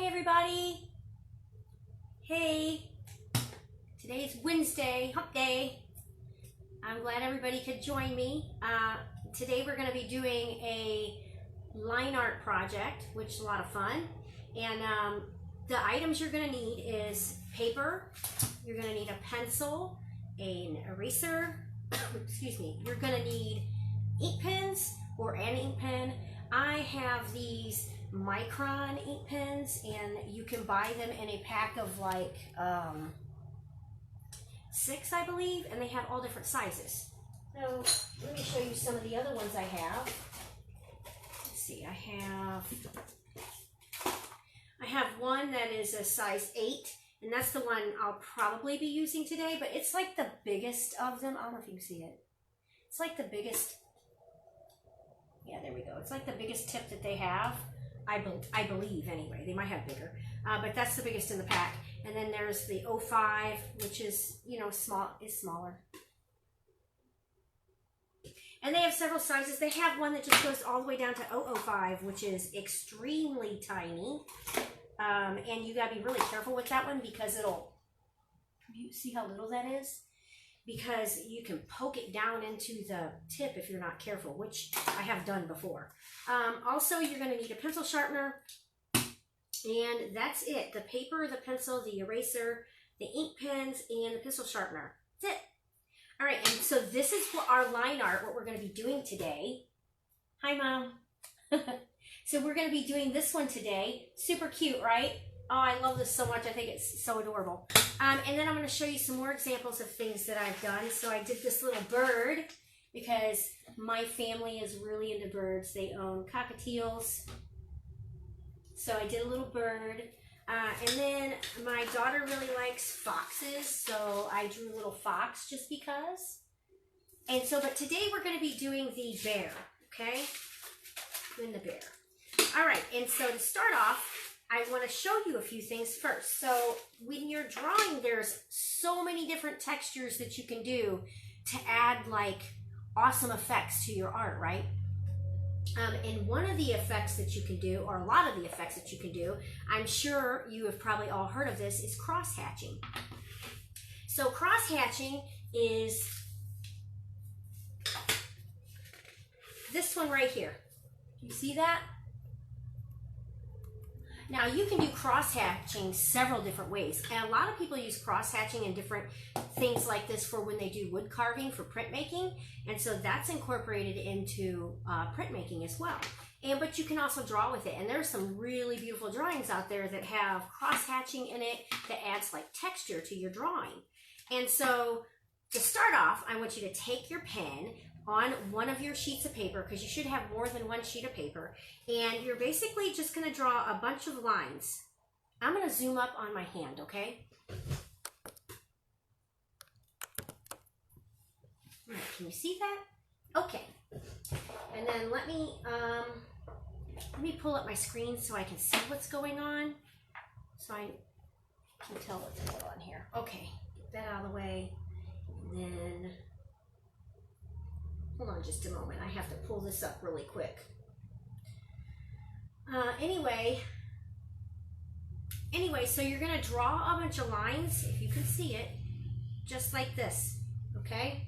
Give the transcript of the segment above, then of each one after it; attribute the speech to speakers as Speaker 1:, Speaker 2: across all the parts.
Speaker 1: Hi everybody. Hey, today's Wednesday, hump day. I'm glad everybody could join me. Today we're going to be doing a line art project, which is a lot of fun. And the items you're going to need is paper, you're going to need a pencil, an eraser, excuse me, you're going to need ink pens or an ink pen. I have these micron ink pens and you can buy them in a pack of like 6, I believe, and they have all different sizes. So let me show you some of the other ones I have. Let's see, I have one that is a size 8, and that's the one I'll probably be using today, but it's like the biggest of them. I don't know if you can see it. It's like the biggest. Yeah, there we go. It's like the biggest tip that they have. I believe anyway. They might have bigger, but that's the biggest in the pack. And then there's the 05, which is, you know, smaller. And they have several sizes. They have one that just goes all the way down to 005, which is extremely tiny. And you gotta be really careful with that one because you see how little that is? Because you can poke it down into the tip if you're not careful, which I have done before. Also, you're going to need a pencil sharpener, and that's it. The paper, the pencil, the eraser, the ink pens, and the pencil sharpener. That's it. All right, and so this is what our line art, what we're going to be doing today. Hi, Mom. So we're going to be doing this one today. Super cute, right? Oh, I love this so much. I think it's so adorable. And then I'm going to show you some more examples of things that I've done. So I did this little bird because my family is really into birds. They own cockatiels. So I did a little bird. And then my daughter really likes foxes. So I drew a little fox just because. And so, but today we're going to be doing the bear. Okay? Doing the bear. All right. And so to start off, I want to show you a few things first. So when you're drawing, there's so many different textures that you can do to add like awesome effects to your art, right? And one of the effects that you can do, or a lot of the effects that you can do, I'm sure you have probably all heard of this, is cross-hatching. So cross-hatching is this one right here. You see that? Now, you can do cross-hatching several different ways, and a lot of people use cross-hatching in different things like this for when they do wood carving for printmaking, and so that's incorporated into printmaking as well. But you can also draw with it, and there's some really beautiful drawings out there that have cross-hatching in it that adds like texture to your drawing. And so to start off, I want you to take your pen on one of your sheets of paper, because you should have more than one sheet of paper, and you're basically just going to draw a bunch of lines. I'm going to zoom up on my hand, okay? All right, can you see that? Okay. And then let me pull up my screen so I can see what's going on, so I can tell what's going on here. Okay, get that out of the way, and then hold on just a moment. I have to pull this up really quick. Anyway, so you're going to draw a bunch of lines, if you can see it, just like this, okay?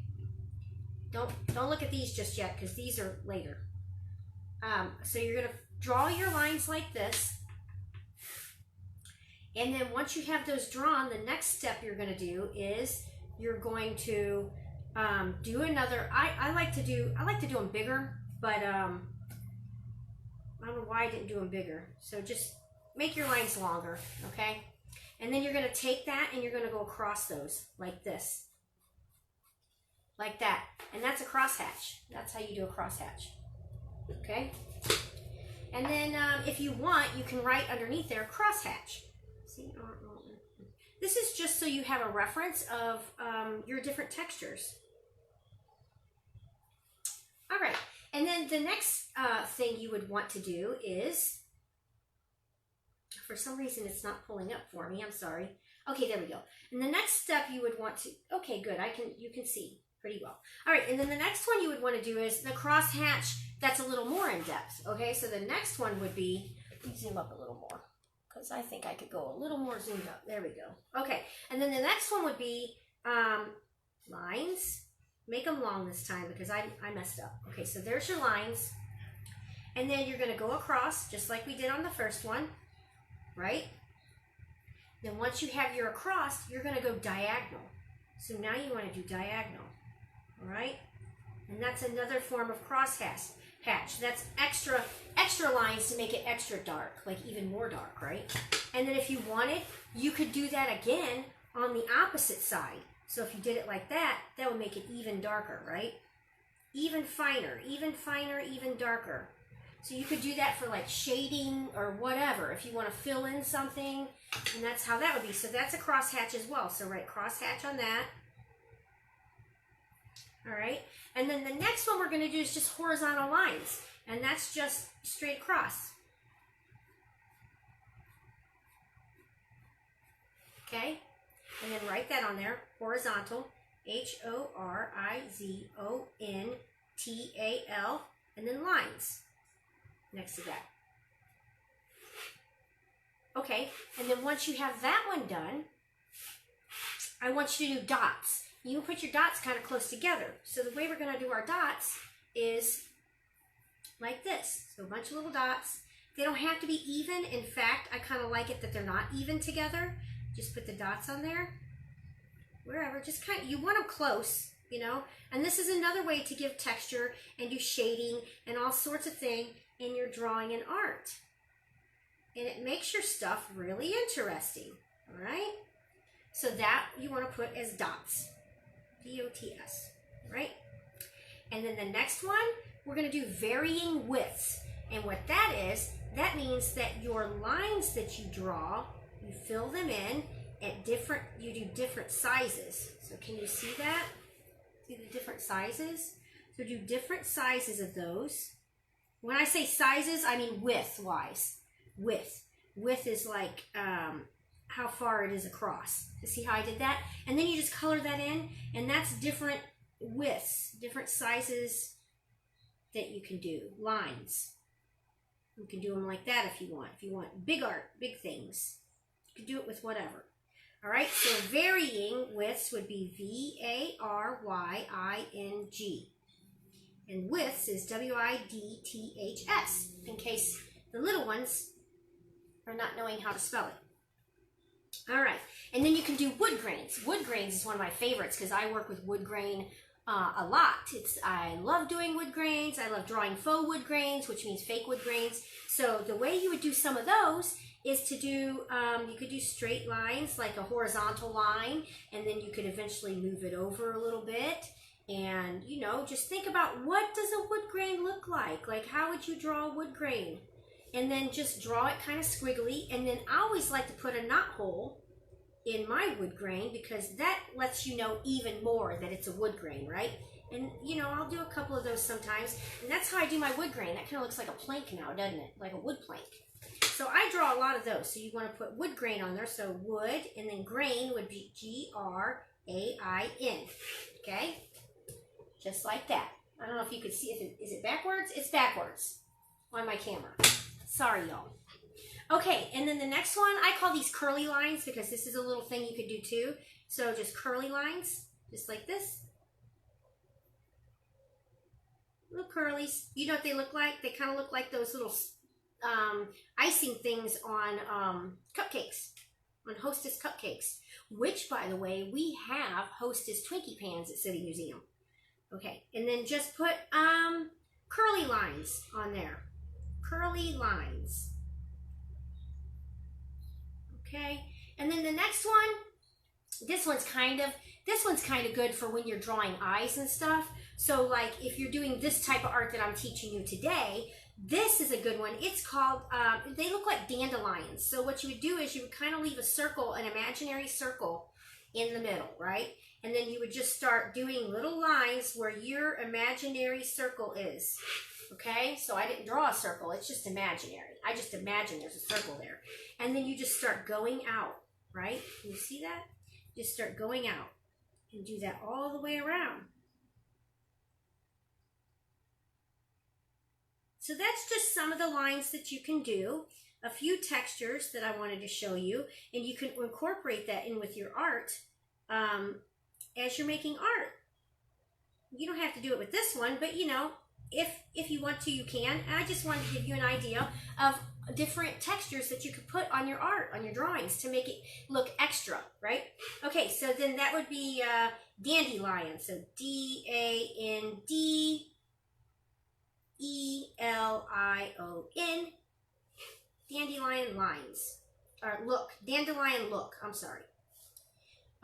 Speaker 1: Don't look at these just yet, because these are later. So you're going to draw your lines like this, and then once you have those drawn, the next step you're going to do is you're going to do another. I like to do them bigger, but I don't know why I didn't do them bigger. So just make your lines longer, okay? And then you're going to take that and you're going to go across those like this, like that, and that's a crosshatch. That's how you do a crosshatch, okay? And then if you want, you can write underneath there crosshatch. See, this is just so you have a reference of your different textures. All right, and then the next thing you would want to do is, for some reason it's not pulling up for me, I'm sorry. Okay, there we go. And the next step you would want to, okay, good, you can see pretty well. All right, and then the next one you would want to do is the crosshatch that's a little more in depth, okay? So the next one would be, let me zoom up a little more. because I think I could go a little more zoomed up. There we go. Okay, and then the next one would be lines. Make them long this time because I messed up. Okay, so there's your lines. And then you're going to go across just like we did on the first one, right? Then once you have your across, you're going to go diagonal. So now you want to do diagonal, all right? And that's another form of crosshatch. That's extra lines to make it extra dark, like even more dark, right? And then if you wanted, you could do that again on the opposite side. So if you did it like that, that would make it even darker, right? Even finer, even darker. So you could do that for like shading or whatever, if you want to fill in something, and that's how that would be. So that's a crosshatch as well. So write crosshatch on that. All right. And then the next one we're going to do is just horizontal lines, and that's just straight across. Okay. And then write that on there, horizontal, Horizontal, and then lines next to that. Okay, and then once you have that one done, I want you to do dots. You can put your dots kind of close together. So the way we're going to do our dots is like this. So a bunch of little dots. They don't have to be even. In fact, I kind of like it that they're not even together. Just put the dots on there, wherever, just kind of, you want them close, you know, and this is another way to give texture and do shading and all sorts of things in your drawing and art. And it makes your stuff really interesting, all right? So that you want to put as dots, D-O-T-S, right? And then the next one, we're going to do varying widths. And what that is, that means that your lines that you draw, you fill them in at different, you do different sizes. So can you see that? See the different sizes? So do different sizes of those. When I say sizes, I mean width-wise. Width. Width is like how far it is across. You see how I did that? And then you just color that in, and that's different widths, different sizes that you can do. Lines. You can do them like that if you want. If you want big art, big things. You can do it with whatever. All right, so varying widths would be V-A-R-Y-I-N-G. And widths is W-I-D-T-H-S, in case the little ones are not knowing how to spell it. All right, and then you can do wood grains. Wood grains is one of my favorites because I work with wood grain a lot. I love doing wood grains. I love drawing faux wood grains, which means fake wood grains. So the way you would do some of those is to do, you could do straight lines, like a horizontal line, and then you could eventually move it over a little bit. And, you know, just think about, what does a wood grain look like? Like, how would you draw a wood grain? And then just draw it kind of squiggly. And then I always like to put a knot hole in my wood grain because that lets you know even more that it's a wood grain, right? And, you know, I'll do a couple of those sometimes. And that's how I do my wood grain. That kind of looks like a plank now, doesn't it? Like a wood plank. So I draw a lot of those. So you want to put wood grain on there. So wood, and then grain would be G-R-A-I-N. Okay? Just like that. I don't know if you could see it. Is it backwards? It's backwards on my camera. Sorry, y'all. Okay, and then the next one, I call these curly lines because this is a little thing you could do too. So just curly lines, just like this. Little curlies. You know what they look like? They kind of look like those little icing things on cupcakes, on Hostess cupcakes, which, by the way, we have Hostess Twinkie pans at City Museum. Okay, and then just put curly lines on there. Curly lines. Okay, and then the next one, this one's kind of good for when you're drawing eyes and stuff. So like if you're doing this type of art that I'm teaching you today, this is a good one. It's called, they look like dandelions. So what you would do is you would kind of leave a circle, an imaginary circle in the middle, right? And then you would just start doing little lines where your imaginary circle is. Okay, so I didn't draw a circle, it's just imaginary. I just imagine there's a circle there. And then you just start going out, right? Can you see that? Just start going out and do that all the way around. So that's just some of the lines that you can do. a few textures that I wanted to show you, and you can incorporate that in with your art as you're making art. You don't have to do it with this one, but you know, if you want to, you can. And I just wanted to give you an idea of different textures that you could put on your art, on your drawings, to make it look extra, right? Okay, so then that would be dandelion. So D-A-N-D-E-L-I-O-N. Dandelion lines. Or look. Dandelion look. I'm sorry.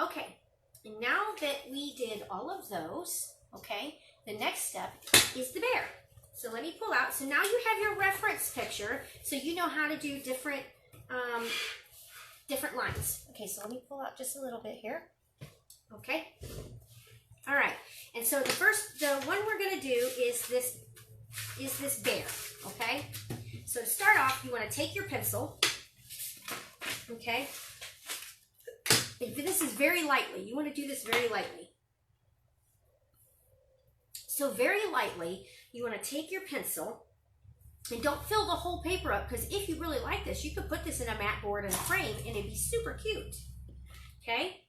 Speaker 1: Okay. And now that we did all of those, okay, the next step is the bear. So let me pull out. So now you have your reference picture, so you know how to do different different lines. Okay, so let me pull out just a little bit here. Okay. All right. And so the one we're going to do is this bear. Okay. So to start off, you want to take your pencil. Okay. And this is very lightly. You want to do this very lightly. So very lightly, you want to take your pencil, and don't fill the whole paper up, because if you really like this, you could put this in a mat board and a frame, and it'd be super cute. Okay?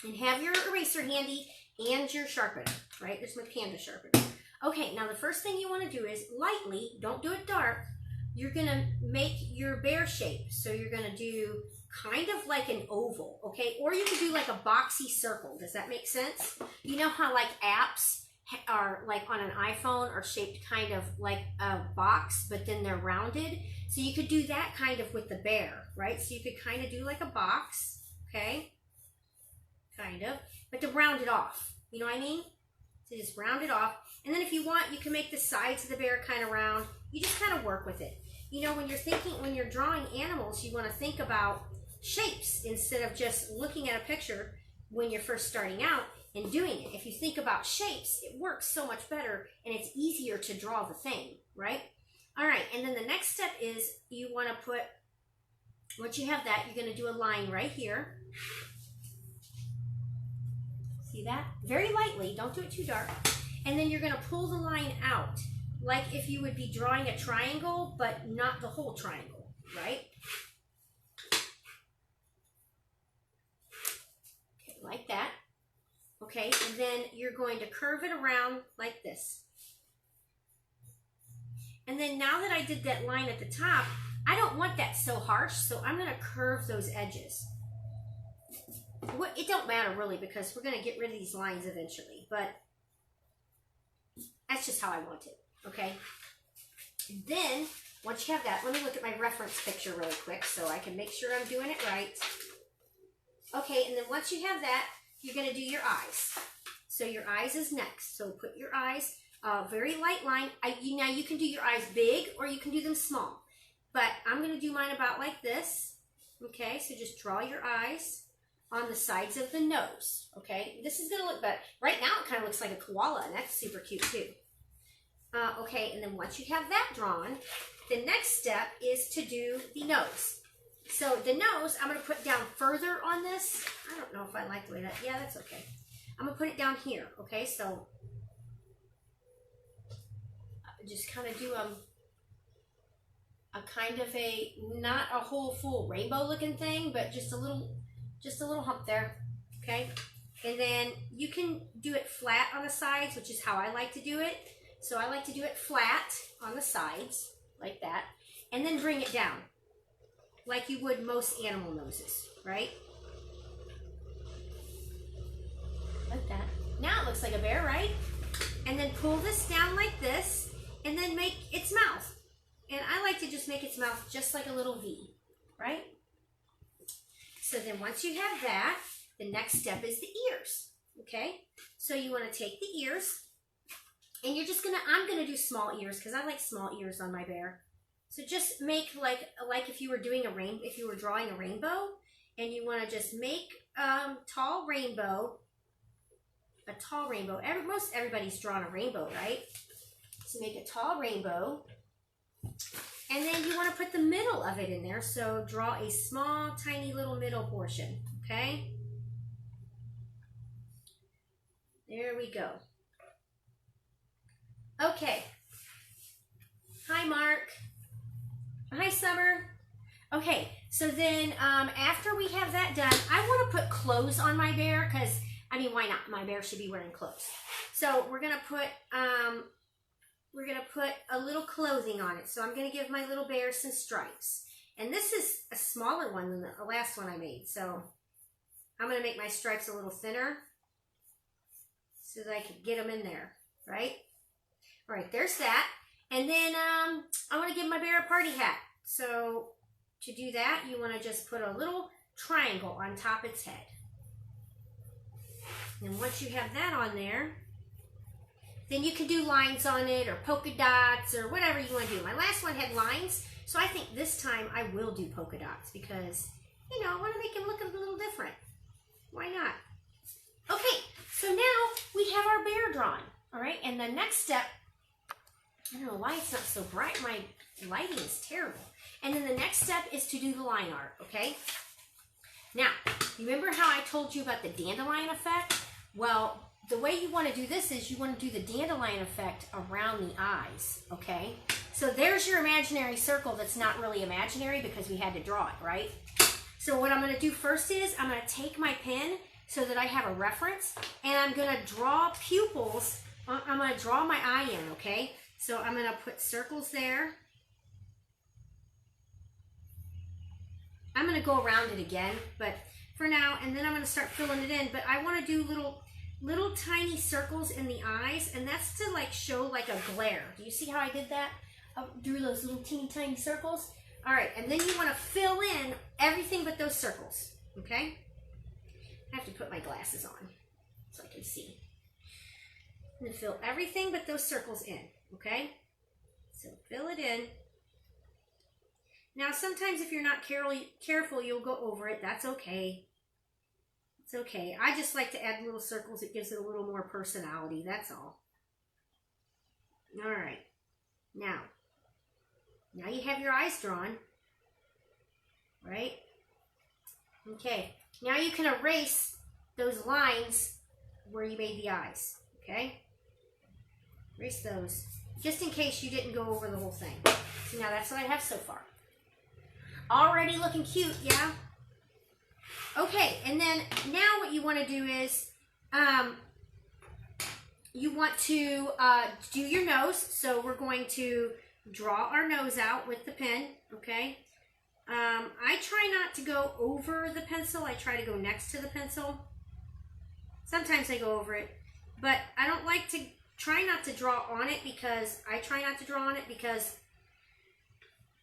Speaker 1: And have your eraser handy and your sharpener, right? There's my canvas sharpener. Okay, now the first thing you want to do is lightly, don't do it dark, you're going to make your bear shape. So you're going to do kind of like an oval, okay? Or you could do like a boxy circle. Does that make sense? You know how like apps are like on an iPhone are shaped kind of like a box, but then they're rounded. So you could do that kind of with the bear, right? So you could kind of do like a box, okay? Kind of, but to round it off. You know what I mean? So just round it off. And then if you want, you can make the sides of the bear kind of round. You just kind of work with it. You know, when you're drawing animals, you want to think about shapes instead of just looking at a picture when you're first starting out and doing it. If you think about shapes, it works so much better and it's easier to draw the thing, right? All right, and then the next step is you want to put, once you have that, you're going to do a line right here. See that? Very lightly, don't do it too dark. And then you're going to pull the line out, like if you would be drawing a triangle, but not the whole triangle, right? Okay, like that. Okay, and then you're going to curve it around like this. And then now that I did that line at the top, I don't want that so harsh, so I'm going to curve those edges. It don't matter really, because we're going to get rid of these lines eventually, but that's just how I want it, okay? And then, once you have that, let me look at my reference picture really quick so I can make sure I'm doing it right. Okay, and then once you have that, you're going to do your eyes. So your eyes is next. So put your eyes, very light line. Now you can do your eyes big or you can do them small. But I'm going to do mine about like this. Okay, so just draw your eyes on the sides of the nose. Okay, this is going to look better. Right now it kind of looks like a koala, and that's super cute too. Okay, and then once you have that drawn, the next step is to do the nose. So the nose, I'm going to put down further on this. I don't know if I like the way that, yeah, that's okay. I'm going to put it down here, okay? So just kind of do a kind of a, not a whole full rainbow looking thing, but just a little hump there, okay? And then you can do it flat on the sides, which is how I like to do it. So I like to do it flat on the sides, like that, and then bring it down, like you would most animal noses, right? Like that. Now it looks like a bear, right? And then pull this down like this, and then make its mouth. And I like to just make its mouth just like a little V, right? So then once you have that, the next step is the ears, okay? So you want to take the ears, and you're just I'm gonna do small ears because I like small ears on my bear. So just make like if you were doing if you were drawing a rainbow, and you want to just make tall rainbow. Most everybody's drawn a rainbow, right? So make a tall rainbow, and then you want to put the middle of it in there. So draw a small, tiny little middle portion. Okay. There we go. Okay. Hi, Mark. Hi, Summer. Okay, so then after we have that done, I want to put clothes on my bear because, I mean, why not? My bear should be wearing clothes. So we're gonna put a little clothing on it. So I'm gonna give my little bear some stripes, and this is a smaller one than the last one I made. So I'm gonna make my stripes a little thinner so that I can get them in there, right? All right, there's that. And then I want to give my bear a party hat. So to do that, you want to just put a little triangle on top of its head. And once you have that on there, then you can do lines on it or polka dots or whatever you want to do. My last one had lines, so I think this time I will do polka dots because, you know, I want to make him look a little different. Why not? Okay, so now we have our bear drawn. All right, and the next step, I don't know why it's not so bright. My lighting is terrible. And then the next step is to do the line art, okay? Now, remember how I told you about the Dandelion Effect? Well, the way you want to do this is you want to do the Dandelion Effect around the eyes, okay? So there's your imaginary circle that's not really imaginary because we had to draw it, right? So what I'm going to do first is I'm going to take my pen so that I have a reference, and I'm going to draw pupils. I'm going to draw my eye in, okay? So I'm going to put circles there. I'm going to go around it again, but for now, and then I'm going to start filling it in. But I want to do little tiny circles in the eyes, and that's to like show like a glare. Do you see how I did that? I drew those little teeny tiny circles. All right, and then you want to fill in everything but those circles, okay? I have to put my glasses on so I can see. I'm going to fill everything but those circles in, okay? So fill it in. Now, sometimes if you're not careful, you'll go over it. That's okay. It's okay. I just like to add little circles. It gives it a little more personality. That's all. All right. Now you have your eyes drawn, right? Okay. Now you can erase those lines where you made the eyes, okay? Erase those, just in case you didn't go over the whole thing. So now that's what I have so far. Already looking cute, yeah? Okay, and then now what you want to do is, you want to do your nose. So we're going to draw our nose out with the pen, okay? I try not to go over the pencil. I try to go next to the pencil. Sometimes I go over it, but I don't like to try not to draw on it because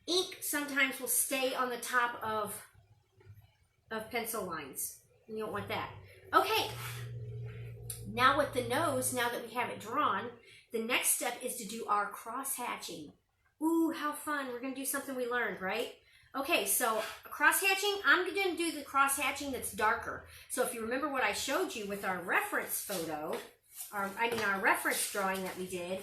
Speaker 1: ink sometimes will stay on the top of pencil lines. You don't want that. Okay, now with the nose, now that we have it drawn, the next step is to do our cross-hatching. Ooh, how fun. We're going to do something we learned, right? Okay, so cross-hatching, I'm going to do the cross-hatching that's darker. So if you remember what I showed you with our reference photo, our reference drawing that we did,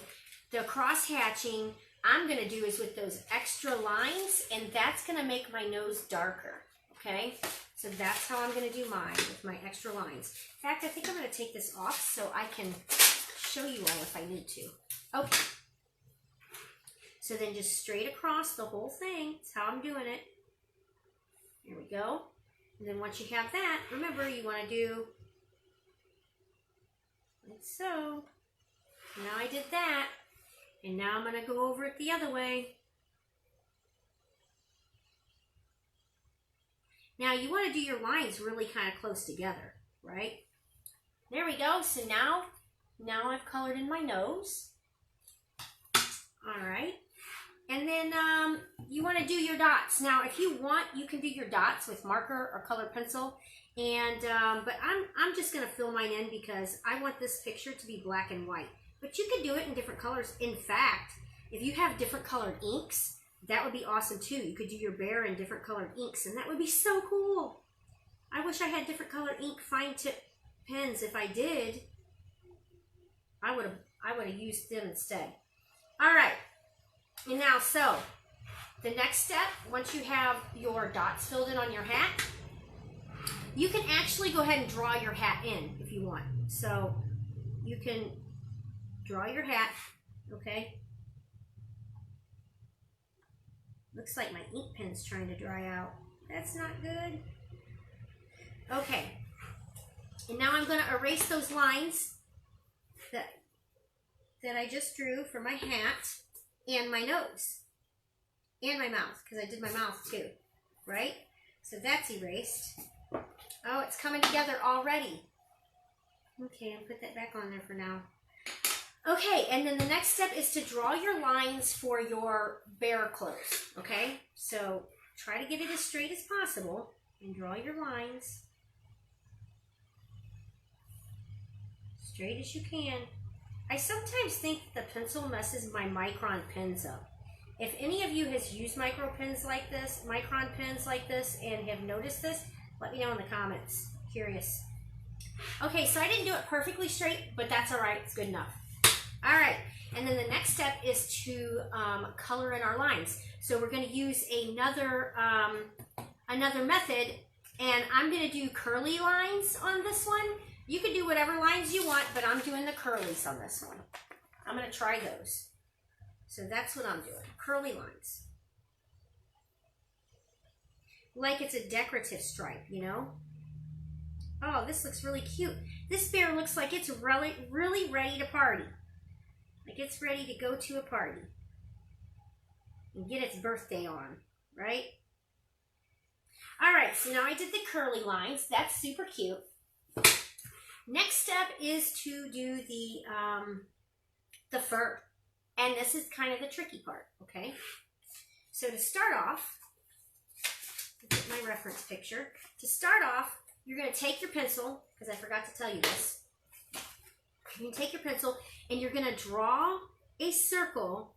Speaker 1: the cross-hatching I'm going to do is with those extra lines, and that's going to make my nose darker, okay? So that's how I'm going to do mine, with my extra lines. In fact, I think I'm going to take this off so I can show you all if I need to. Okay. So then just straight across the whole thing. That's how I'm doing it. There we go. And then once you have that, remember you want to do like so. Now I did that. And now I'm going to go over it the other way. Now you want to do your lines really kind of close together, right? There we go. So now I've colored in my nose. All right. And then you want to do your dots. Now if you want, you can do your dots with marker or colored pencil. And but I'm just going to fill mine in because I want this picture to be black and white. But you can do it in different colors. In fact, if you have different colored inks, that would be awesome too. You could do your bear in different colored inks, and that would be so cool. I wish I had different colored ink fine tip pens. If I did, I would have used them instead. All right. And now, so the next step, once you have your dots filled in on your hat, you can actually go ahead and draw your hat in if you want. So you can draw your hat, okay? Looks like my ink pen's trying to dry out. That's not good. Okay. And now I'm going to erase those lines that I just drew for my hat and my nose and my mouth, because I did my mouth too, right? So that's erased. Oh, it's coming together already. Okay, I'll put that back on there for now. Okay, and then the next step is to draw your lines for your bear clothes, okay? So try to get it as straight as possible and draw your lines straight as you can. I sometimes think the pencil messes my micron pens up. If any of you has used micron pens like this, and have noticed this, let me know in the comments. Curious. Okay, so I didn't do it perfectly straight, but that's all right. It's good enough. All right, and then the next step is to color in our lines. So we're going to use another method, and I'm going to do curly lines on this one. You can do whatever lines you want, but I'm doing the curlies on this one. I'm going to try those. So that's what I'm doing, curly lines. Like it's a decorative stripe, you know? Oh, this looks really cute. This bear looks like it's really, really ready to party. Like it's ready to go to a party and get its birthday on, right? All right, so now I did the curly lines. That's super cute. Next step is to do the fur. And this is kind of the tricky part, okay? So to start off, get my reference picture. To start off, you're going to take your pencil, because I forgot to tell you this. You can take your pencil and you're going to draw a circle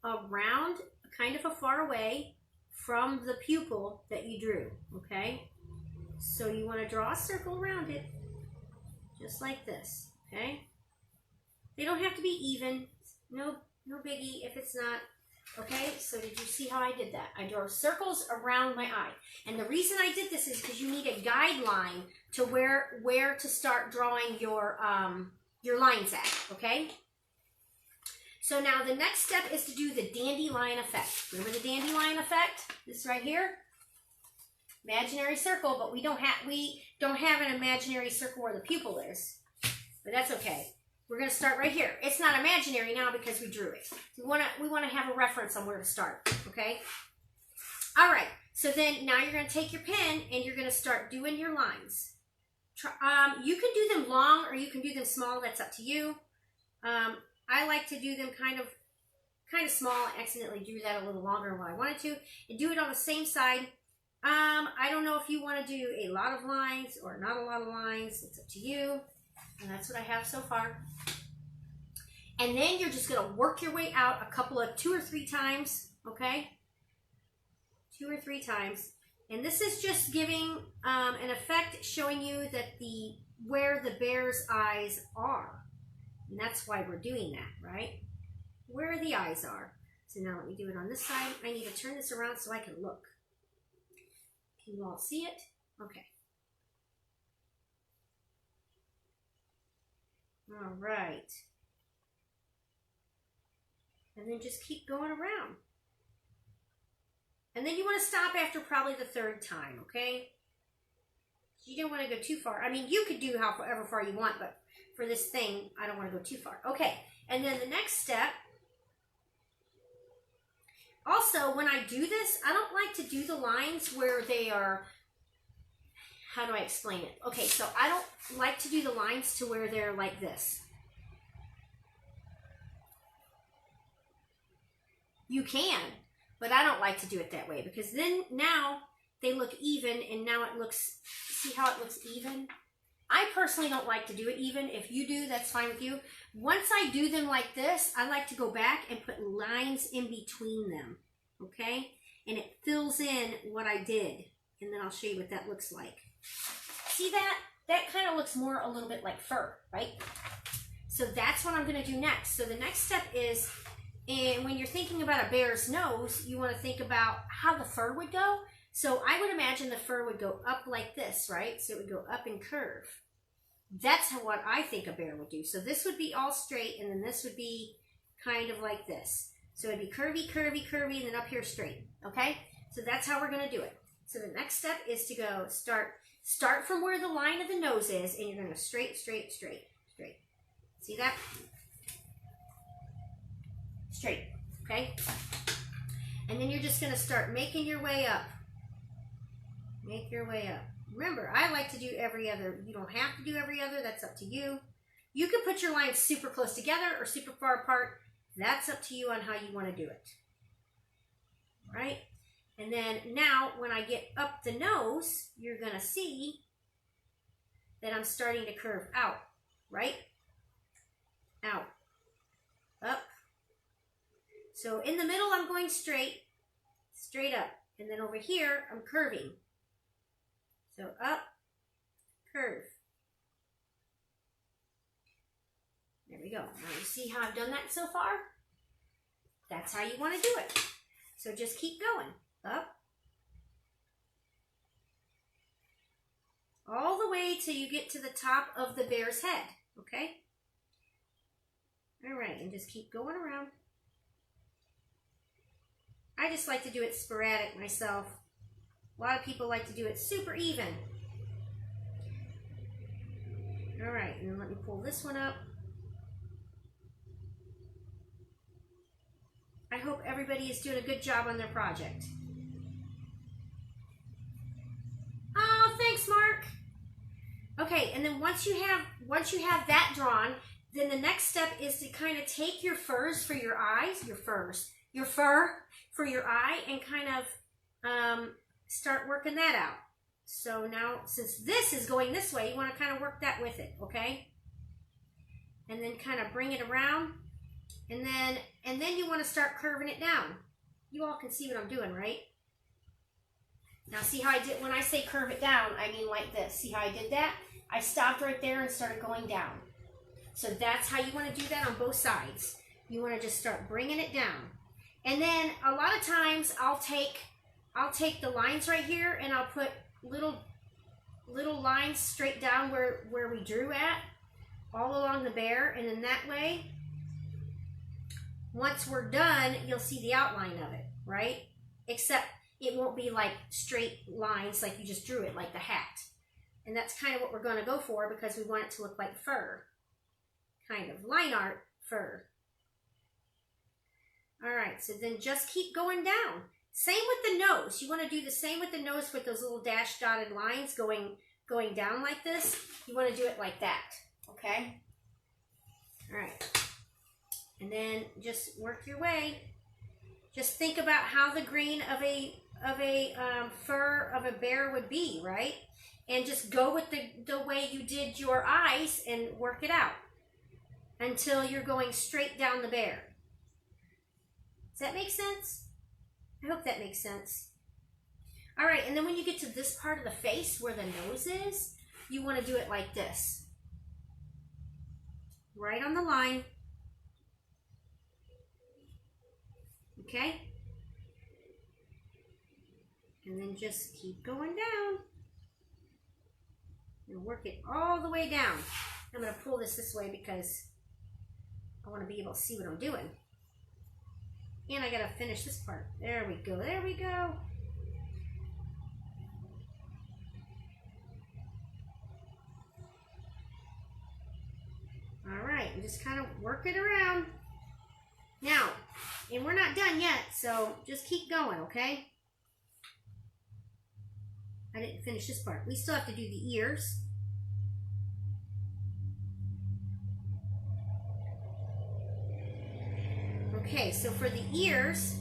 Speaker 1: around, kind of a far away from the pupil that you drew, okay? So you want to draw a circle around it, just like this, okay? They don't have to be even, no biggie if it's not, okay? So did you see how I did that? I drew circles around my eye. And the reason I did this is because you need a guideline to where to start drawing your lines at, okay? So now the next step is to do the Dandelion Effect. Remember the Dandelion Effect? This right here? Imaginary circle, but we don't have an imaginary circle where the pupil is. But that's okay. We're going to start right here. It's not imaginary now because we drew it. We want to have a reference on where to start, okay? All right. So then now you're going to take your pen and you're going to start doing your lines. You can do them long or you can do them small. That's up to you. I like to do them kind of small. I accidentally drew that a little longer than what I wanted to. And do it on the same side. I don't know if you want to do a lot of lines or not a lot of lines. It's up to you. And that's what I have so far. And then you're just going to work your way out two or three times, okay? 2 or 3 times. And this is just giving an effect showing you that where the bear's eyes are. And that's why we're doing that, right? Where the eyes are. So now let me do it on this side. I need to turn this around so I can look. Can you all see it? Okay. All right. And then just keep going around. And then you want to stop after probably the 3rd time, okay? You don't want to go too far. I mean, you could do however far you want, but for this thing, I don't want to go too far. Okay, and then the next step. Also, when I do this, I don't like to do the lines where they are, how do I explain it? Okay, so I don't like to do the lines to where they're like this. You can, but I don't like to do it that way because then now they look even and now it looks, see how it looks even? I personally don't like to do it even. If you do, that's fine with you. Once I do them like this, I like to go back and put lines in between them, okay? And it fills in what I did. And then I'll show you what that looks like. See that? That kind of looks more a little bit like fur, right? So that's what I'm going to do next. So the next step is, and when you're thinking about a bear's nose, you want to think about how the fur would go. So I would imagine the fur would go up like this, right? So it would go up and curve. That's what I think a bear would do. So this would be all straight, and then this would be kind of like this. So it'd be curvy, curvy, curvy, and then up here straight, okay? So that's how we're gonna do it. So the next step is to go start from where the line of the nose is, and you're gonna straight, straight, straight, straight. See that? Straight, okay? And then you're just gonna start making your way up. Make your way up. Remember, I like to do every other. You don't have to do every other, that's up to you. You can put your lines super close together or super far apart. That's up to you on how you want to do it. All right? And then now, when I get up the nose, you're going to see that I'm starting to curve out, right? Out. Up. So in the middle, I'm going straight, straight up. And then over here, I'm curving. So up, curve. There we go. Now you see how I've done that so far? That's how you want to do it. So just keep going. Up. All the way till you get to the top of the bear's head. Okay? All right. And just keep going around. I just like to do it sporadic myself. A lot of people like to do it super even. All right. And then let me pull this one up. I hope everybody is doing a good job on their project. Oh, thanks, Mark. Okay, and then once you have that drawn, then the next step is to kind of take your furs for your eyes, your fur for your eye, and kind of start working that out. So now, since this is going this way, you want to kind of work that with it, okay? And then kind of bring it around. And then you want to start curving it down. You all can see what I'm doing, right? Now see how I did, when I say curve it down, I mean like this. See how I did that? I stopped right there and started going down. So that's how you want to do that on both sides. You want to just start bringing it down. And then a lot of times I'll take the lines right here and I'll put little lines straight down where we drew at, all along the bear, and then that way, once we're done, you'll see the outline of it, right? Except it won't be like straight lines like you just drew it, like the hat. And that's kind of what we're going to go for because we want it to look like fur. Kind of line art fur. All right, so then just keep going down. Same with the nose. You want to do the same with the nose with those little dash dotted lines going down like this. You want to do it like that, okay? All right. And then just work your way. Just think about how the green of a fur of a bear would be, right? And just go with the way you did your eyes and work it out until you're going straight down the bear. Does that make sense? I hope that makes sense. All right, and then when you get to this part of the face where the nose is, you want to do it like this. Right on the line. Okay? And then just keep going down. And work it all the way down. I'm going to pull this way because I want to be able to see what I'm doing. And I got to finish this part. There we go. There we go. All right. And just kind of work it around. Now, and we're not done yet, so just keep going, okay? I didn't finish this part. We still have to do the ears. Okay, so for the ears,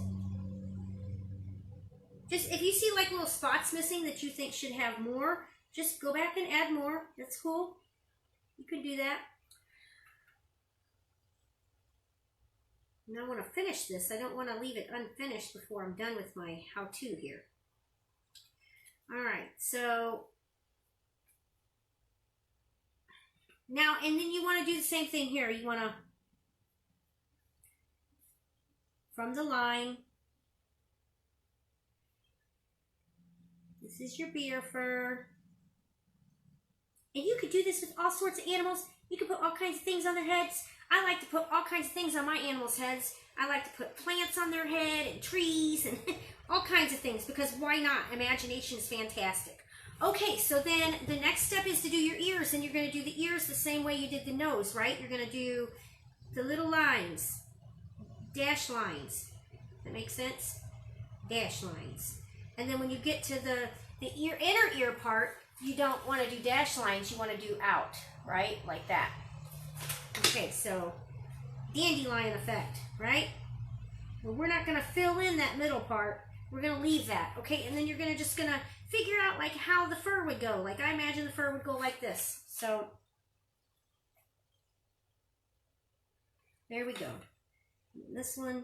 Speaker 1: just if you see like little spots missing that you think should have more, just go back and add more. That's cool. You can do that. And I want to finish this. I don't want to leave it unfinished before I'm done with my how-to here. All right, so now, and then you want to do the same thing here. You want to, from the line, this is your bear fur. And you could do this with all sorts of animals. You could put all kinds of things on their heads. I like to put all kinds of things on my animals' heads. I like to put plants on their head and trees and all kinds of things, because why not? Imagination is fantastic. Okay, so then the next step is to do your ears, and you're going to do the ears the same way you did the nose, right? You're going to do the little lines, dash lines. That makes sense? Dash lines. And then when you get to the inner ear part, you don't want to do dash lines, you want to do out, right? Like that. Okay, so Dandelion Effect, right? Well, we're not going to fill in that middle part. We're going to leave that, okay? And then you're just going to figure out like how the fur would go. Like I imagine the fur would go like this. So there we go. This one.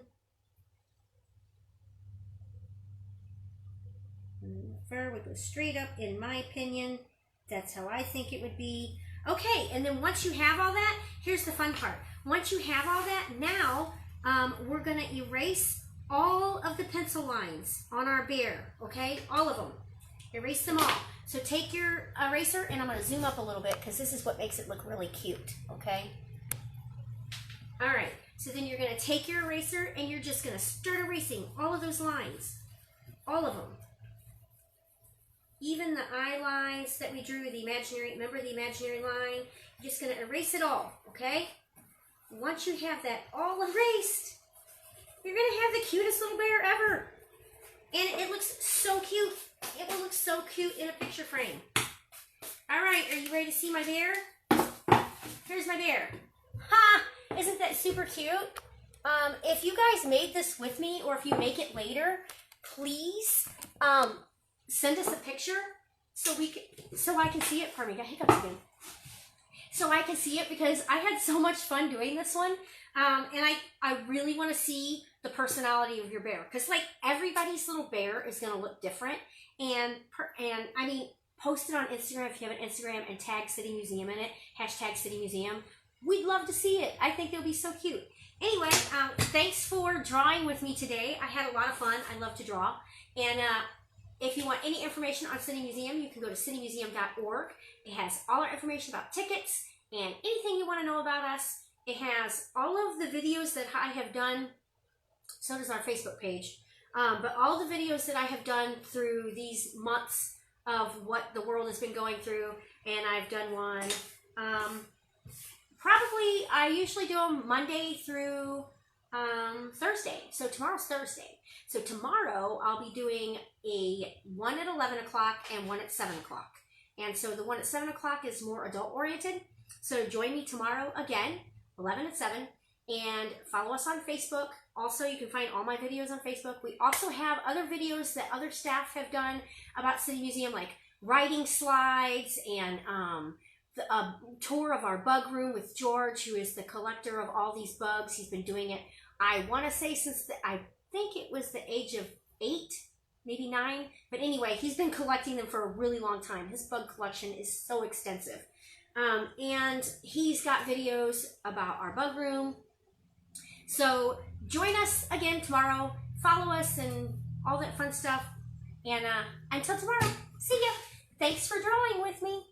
Speaker 1: And the fur would go straight up, in my opinion. That's how I think it would be. Okay, and then once you have all that, here's the fun part. Once you have all that, now we're going to erase all of the pencil lines on our bear, okay? All of them. Erase them all. So take your eraser, and I'm going to zoom up a little bit because this is what makes it look really cute, okay? All right, so then you're going to take your eraser and you're just going to start erasing all of those lines. All of them. Even the eye lines that we drew, the imaginary, remember the imaginary line? You're just going to erase it all, okay? Once you have that all erased, you're going to have the cutest little bear ever. And it looks so cute. It will look so cute in a picture frame. All right, are you ready to see my bear? Here's my bear. Ha! Isn't that super cute? If you guys made this with me, or if you make it later, please send us a picture so I can see it. Pardon me, got hiccups again. So I can see it, because I had so much fun doing this one. And I really want to see the personality of your bear, because like everybody's little bear is going to look different. And I mean, post it on Instagram if you have an Instagram and tag City Museum in it, hashtag City Museum. We'd love to see it. I think it'll be so cute. Anyway, thanks for drawing with me today. I had a lot of fun. I love to draw. And if you want any information on City Museum, you can go to citymuseum.org. It has all our information about tickets and anything you want to know about us. It has all of the videos that I have done. So does our Facebook page. But all the videos that I have done through these months of what the world has been going through. And I've done one, probably, I usually do them Monday through Thursday. So tomorrow's Thursday. So tomorrow I'll be doing one at 11 o'clock and one at 7 o'clock. And so the one at 7 o'clock is more adult oriented. So join me tomorrow again, 11 at 7. And follow us on Facebook. Also, you can find all my videos on Facebook. We also have other videos that other staff have done about City Museum, like writing slides and a tour of our bug room with George, who is the collector of all these bugs. He's been doing it, I want to say, since I think it was the age of 8, maybe 9. But anyway, he's been collecting them for a really long time. His bug collection is so extensive. And he's got videos about our bug room. So join us again tomorrow. Follow us and all that fun stuff. And until tomorrow, see ya. Thanks for drawing with me.